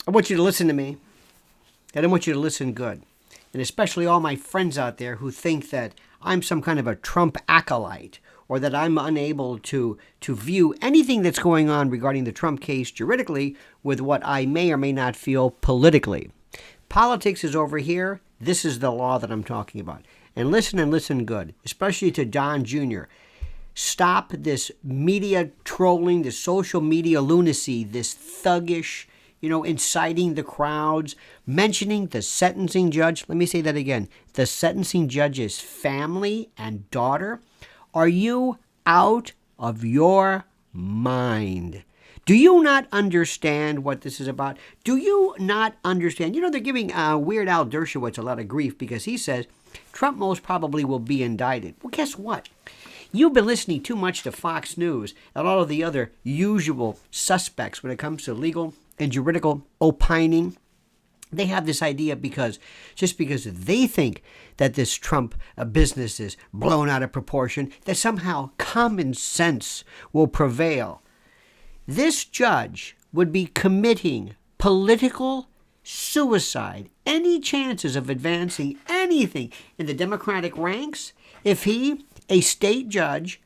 I want you to listen to me, and I want you to listen good. And especially all my friends out there who think that I'm some kind of a Trump acolyte or that I'm unable to view anything that's going on regarding the Trump case juridically with what I may or may not feel politically. Politics is over here. This is the law that I'm talking about. And listen good, especially to Don Jr. Stop this media trolling, this social media lunacy, this thuggish, inciting the crowds, mentioning the sentencing judge. Let me say that again. The sentencing judge's family and daughter. Are you out of your mind? Do you not understand what this is about? Do you not understand? They're giving Weird Al Dershowitz a lot of grief because he says Trump most probably will be indicted. Well, guess what? You've been listening too much to Fox News and all of the other usual suspects when it comes to legal and juridical opining. They have this idea because they think that this Trump business is blown out of proportion, that somehow common sense will prevail. This judge would be committing political suicide, any chances of advancing anything in the Democratic ranks, if he, a state judge,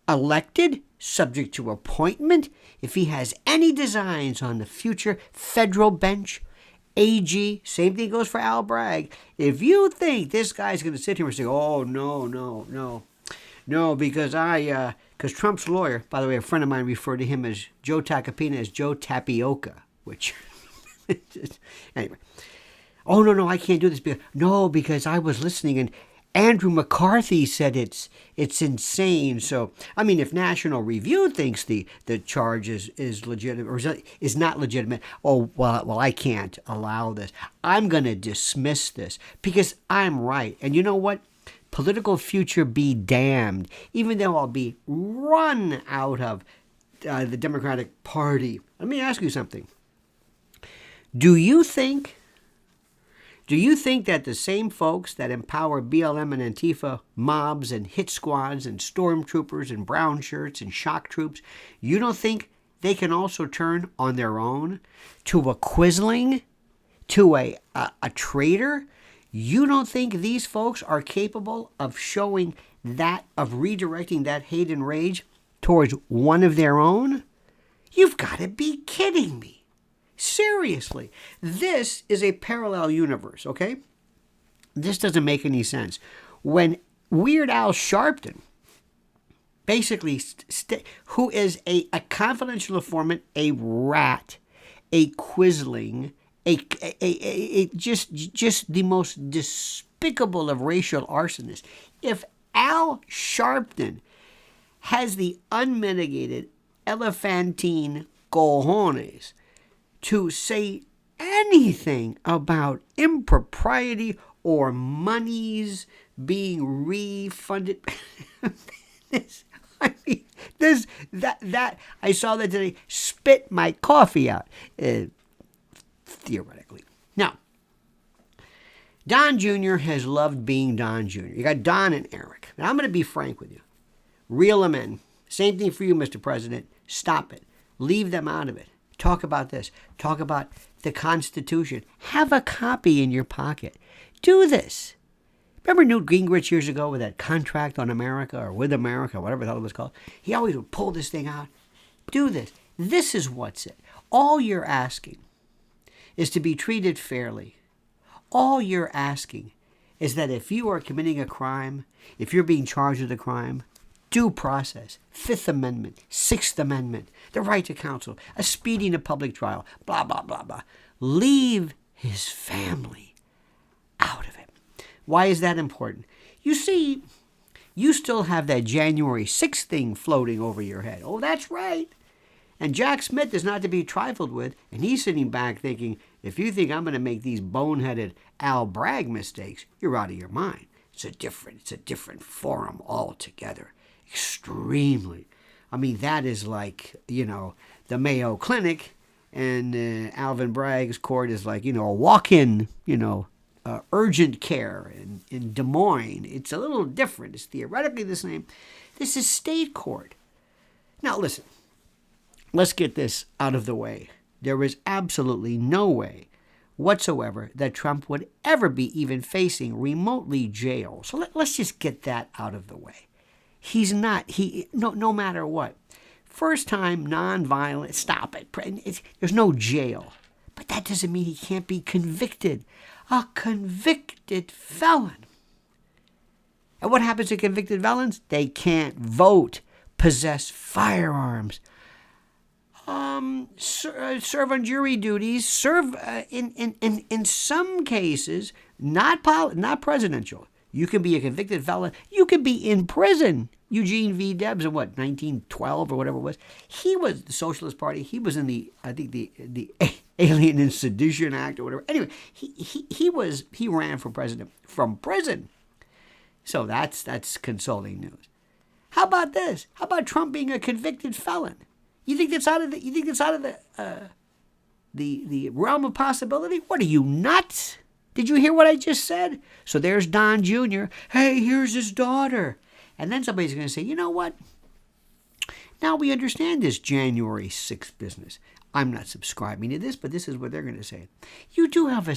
elected, subject to appointment, if he has any designs on the future federal bench, AG, same thing goes for Al Bragg. If you think this guy's going to sit here and say, oh, no, because Trump's lawyer, by the way, a friend of mine referred to him as Joe Tacopina as Joe Tapioca, which, anyway. Oh, no, I can't do this. Because I was listening and Andrew McCarthy said it's insane. So, if National Review thinks the charge is legitimate or is not legitimate, well, I can't allow this. I'm going to dismiss this because I'm right. And you know what? Political future be damned. Even though I'll be run out of the Democratic Party. Let me ask you something. Do you think that the same folks that empower BLM and Antifa mobs and hit squads and stormtroopers and brown shirts and shock troops, you don't think they can also turn on their own to a quisling, to a traitor? You don't think these folks are capable of showing that, of redirecting that hate and rage towards one of their own? You've got to be kidding me. Seriously, this is a parallel universe, okay? This doesn't make any sense. When Weird Al Sharpton, basically, who is a confidential informant, a rat, a quisling, just the most despicable of racial arsonists. If Al Sharpton has the unmitigated elephantine cojones to say anything about impropriety or monies being refunded. I saw that today. Spit my coffee out, theoretically. Now, Don Jr. has loved being Don Jr. You got Don and Eric. Now, I'm going to be frank with you. Reel them in. Same thing for you, Mr. President. Stop it. Leave them out of it. Talk about this. Talk about the Constitution. Have a copy in your pocket. Do this. Remember Newt Gingrich years ago with that contract on America or with America, whatever the hell it was called? He always would pull this thing out. Do this. This is what's it. All you're asking is to be treated fairly. All you're asking is that if you are committing a crime, if you're being charged with a crime, due process, Fifth Amendment, Sixth Amendment, the right to counsel, a speeding of public trial, blah, blah, blah, blah. Leave his family out of it. Why is that important? You see, you still have that January 6th thing floating over your head. Oh, that's right. And Jack Smith is not to be trifled with, and he's sitting back thinking, if you think I'm going to make these boneheaded Al Bragg mistakes, you're out of your mind. It's a different forum altogether. Extremely. That is like, the Mayo Clinic, and Alvin Bragg's court is like, a walk-in, urgent care in Des Moines. It's a little different. It's theoretically the same. This is state court. Now, listen. Let's get this out of the way. there is absolutely no way whatsoever that Trump would ever be even facing remotely jail. So let's just get that out of the way. He's not, no matter what. First time, nonviolent, stop it. There's no jail. But that doesn't mean he can't be convicted. A convicted felon. And what happens to convicted felons? They can't vote, possess firearms, serve on jury duties, serve in some cases, not presidential. You can be a convicted felon. You can be in prison. Eugene V. Debs in 1912 or whatever it was. He was the Socialist Party. He was in the Alien and Sedition Act or whatever. Anyway, he ran for president from prison. So that's consoling news. How about this? How about Trump being a convicted felon? You think that's out of the realm of possibility? What are you, nuts? Did you hear what I just said? So there's Don Jr. Hey, here's his daughter. And then somebody's going to say, you know what? Now we understand this January 6th business. I'm not subscribing to this, but this is what they're going to say. You do have a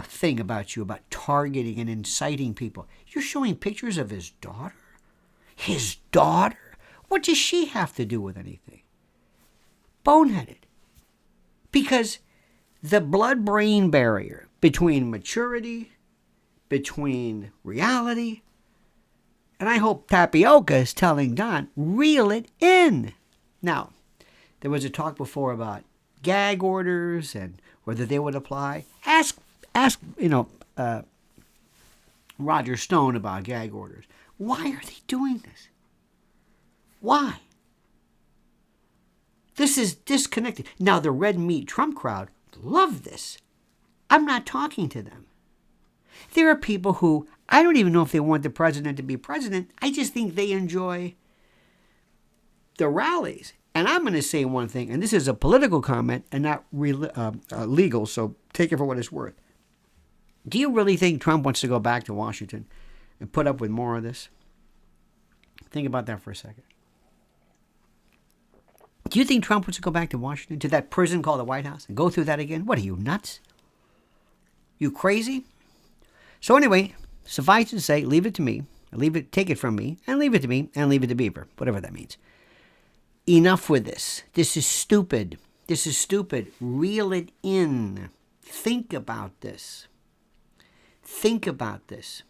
thing about you about targeting and inciting people. You're showing pictures of his daughter? His daughter? What does she have to do with anything? Boneheaded. Because the blood-brain barrier between maturity, between reality, and I hope Tapioca is telling Don, reel it in. Now, there was a talk before about gag orders and whether they would apply. Ask Roger Stone about gag orders. Why are they doing this? Why? This is disconnected. Now, the red meat Trump crowd love this. I'm not talking to them. There are people who, I don't even know if they want the president to be president. I just think they enjoy the rallies. And I'm going to say one thing, and this is a political comment and not legal, so take it for what it's worth. Do you really think Trump wants to go back to Washington and put up with more of this? Think about that for a second. Do you think Trump wants to go back to Washington, to that prison called the White House, and go through that again? What are you, nuts? You crazy? So anyway, suffice it to say, leave it to me. Take it from me, and leave it to me, and leave it to Beaver, whatever that means. Enough with this. This is stupid. This is stupid. Reel it in. Think about this. Think about this.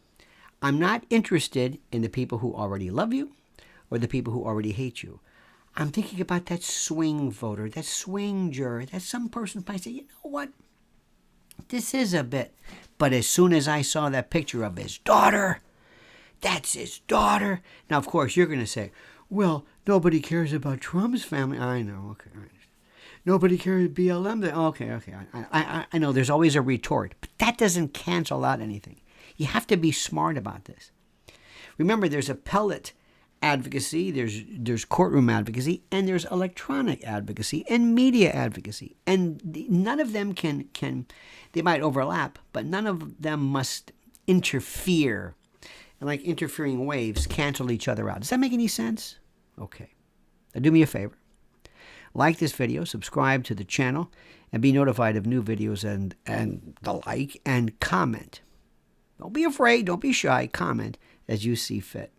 I'm not interested in the people who already love you or the people who already hate you. I'm thinking about that swing voter, that swing juror, that some person might say, you know what? This is a bit. But as soon as I saw that picture of his daughter, that's his daughter. Now, of course, you're going to say, well, nobody cares about Trump's family. I know, okay. Nobody cares BLM. Okay. I know there's always a retort, but that doesn't cancel out anything. You have to be smart about this. Remember, there's appellate advocacy, there's courtroom advocacy, and there's electronic advocacy and media advocacy. And none of them can they might overlap, but none of them must interfere. And like interfering waves cancel each other out. Does that make any sense? Okay. Now do me a favor. Like this video, subscribe to the channel, and be notified of new videos and the like, and comment. Don't be afraid, don't be shy, comment as you see fit.